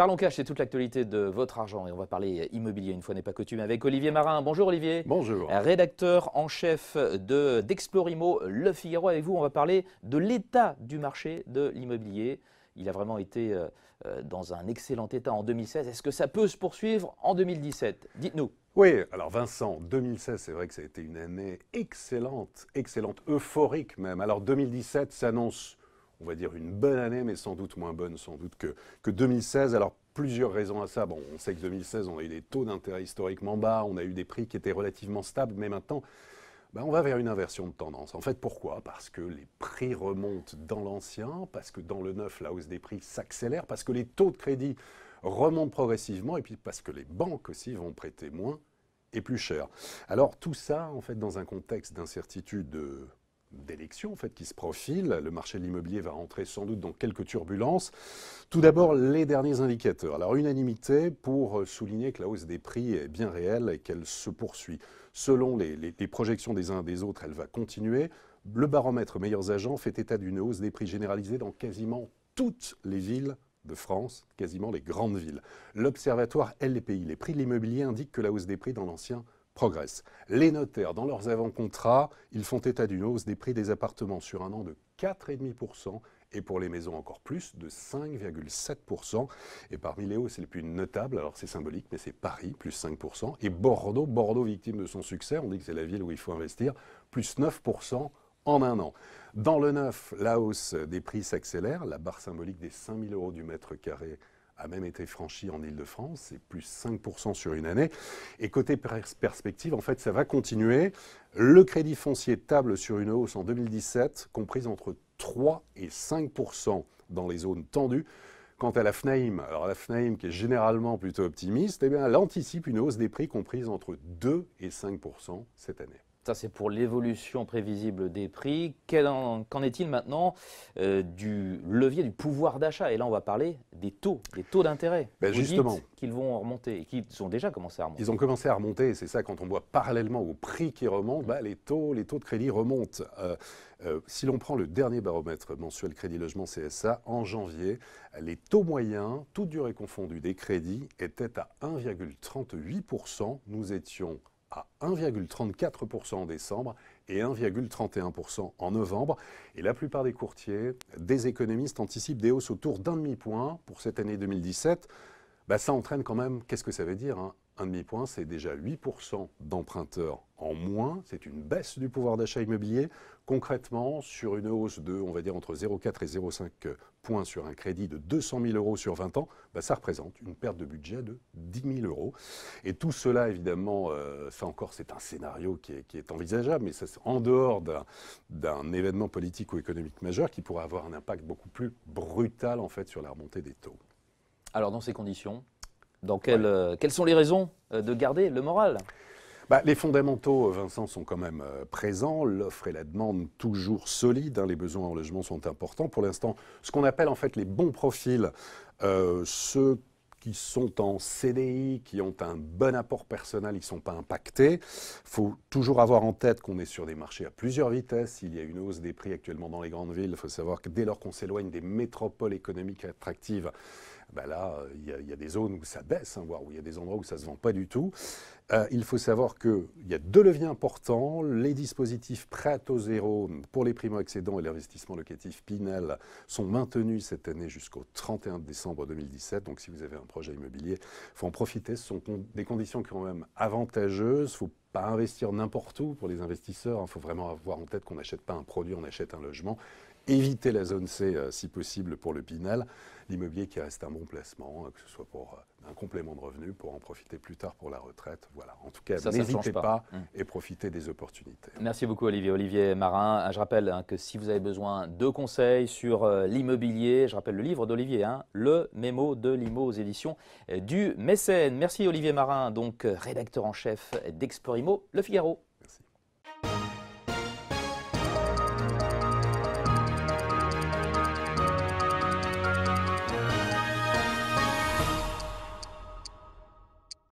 Parlons cash, c'est toute l'actualité de votre argent et on va parler immobilier une fois n'est pas coutume avec Olivier Marin. Bonjour Olivier. Bonjour. Rédacteur en chef d'Explorimo Le Figaro. Avec vous, on va parler de l'état du marché de l'immobilier. Il a vraiment été dans un excellent état en 2016. Est-ce que ça peut se poursuivre en 2017? Dites-nous. Oui, alors Vincent, 2016, c'est vrai que ça a été une année excellente, euphorique même. Alors 2017 s'annonce, on va dire, une bonne année, mais sans doute moins bonne sans doute que 2016. Alors plusieurs raisons à ça. Bon, on sait que 2016, on a eu des taux d'intérêt historiquement bas, on a eu des prix qui étaient relativement stables, mais maintenant, on va vers une inversion de tendance. En fait, pourquoi? Parce que les prix remontent dans l'ancien, parce que dans le neuf, la hausse des prix s'accélère, parce que les taux de crédit remontent progressivement, et puis parce que les banques aussi vont prêter moins et plus cher. Alors tout ça, en fait, dans un contexte d'incertitude d'élections en fait, qui se profile, le marché de l'immobilier va rentrer sans doute dans quelques turbulences. Tout d'abord, les derniers indicateurs. Alors, unanimité pour souligner que la hausse des prix est bien réelle et qu'elle se poursuit. Selon les projections des uns et des autres, elle va continuer. Le baromètre Meilleurs Agents fait état d'une hausse des prix généralisée dans quasiment toutes les villes de France, quasiment les grandes villes. L'Observatoire LPI, les prix de l'immobilier, indique que la hausse des prix dans l'ancien progresse. Les notaires, dans leurs avant-contrats, ils font état d'une hausse des prix des appartements sur un an de 4,5% et pour les maisons encore plus, de 5,7%. Et parmi les hausses les plus notables, alors c'est symbolique, mais c'est Paris, plus 5%, et Bordeaux, victime de son succès, on dit que c'est la ville où il faut investir, plus 9% en un an. Dans le neuf, la hausse des prix s'accélère, la barre symbolique des 5 000 € du mètre carré a même été franchie en Ile-de-France, c'est plus 5% sur une année. Et côté perspective, en fait, ça va continuer. Le crédit foncier table sur une hausse en 2017, comprise entre 3 et 5% dans les zones tendues. Quant à la FNAIM, alors la FNAIM qui est généralement plutôt optimiste, eh bien, elle anticipe une hausse des prix comprise entre 2 et 5% cette année. Ça, c'est pour l'évolution prévisible des prix. Qu'en est-il maintenant du levier du pouvoir d'achat? Et là, on va parler des taux d'intérêt. Vous Justement, dites qu'ils vont remonter et qu'ils ont déjà commencé à remonter. Ils ont commencé à remonter, et c'est ça, quand on voit parallèlement au prix qui remonte, les taux de crédit remontent. Si l'on prend le dernier baromètre mensuel Crédit Logement CSA, en janvier, les taux moyens, toutes durées confondues des crédits, étaient à 1,38%. Nous étions à 1,34% en décembre et 1,31% en novembre. Et la plupart des courtiers, des économistes anticipent des hausses autour d'un demi-point pour cette année 2017. Ça entraîne quand même, qu'est-ce que ça veut dire, hein? Un demi-point, c'est déjà 8% d'emprunteurs en moins. C'est une baisse du pouvoir d'achat immobilier. Concrètement, sur une hausse de, on va dire, entre 0,4 et 0,5 points sur un crédit de 200 000 € sur 20 ans, ça représente une perte de budget de 10 000 €. Et tout cela, évidemment, ça encore, c'est un scénario qui est envisageable, mais ça, c'est en dehors d'un événement politique ou économique majeur qui pourrait avoir un impact beaucoup plus brutal, en fait, sur la remontée des taux. Alors, dans ces conditions, quelles sont les raisons de garder le moral? Les fondamentaux, Vincent, sont quand même présents. L'offre et la demande toujours solides. Les besoins en logement sont importants. Pour l'instant, ce qu'on appelle en fait les bons profils, ceux qui sont en CDI, qui ont un bon apport personnel, ils ne sont pas impactés. Il faut toujours avoir en tête qu'on est sur des marchés à plusieurs vitesses. Il y a une hausse des prix actuellement dans les grandes villes. Il faut savoir que dès lors qu'on s'éloigne des métropoles économiques attractives, là, il y a des zones où ça baisse, voire où il y a des endroits où ça ne se vend pas du tout. Il faut savoir qu'il y a deux leviers importants. Les dispositifs prêts à taux zéro pour les primo-accédants et l'investissement locatif Pinel sont maintenus cette année jusqu'au 31 décembre 2017. Donc si vous avez un projet immobilier, il faut en profiter. Ce sont des conditions qui sont quand même avantageuses. Il ne faut pas investir n'importe où pour les investisseurs. Il faut vraiment avoir en tête qu'on n'achète pas un produit, on achète un logement. Éviter la zone C si possible pour le Pinel. L'immobilier qui reste un bon placement, que ce soit pour un complément de revenu, pour en profiter plus tard pour la retraite. Voilà. En tout cas, n'hésitez pas et profitez des opportunités. Merci beaucoup Olivier Marin. Je rappelle que si vous avez besoin de conseils sur l'immobilier, je rappelle le livre d'Olivier, Le Mémo de l'Immo aux éditions du Mécène. Merci Olivier Marin, donc rédacteur en chef d'Explorimo Le Figaro.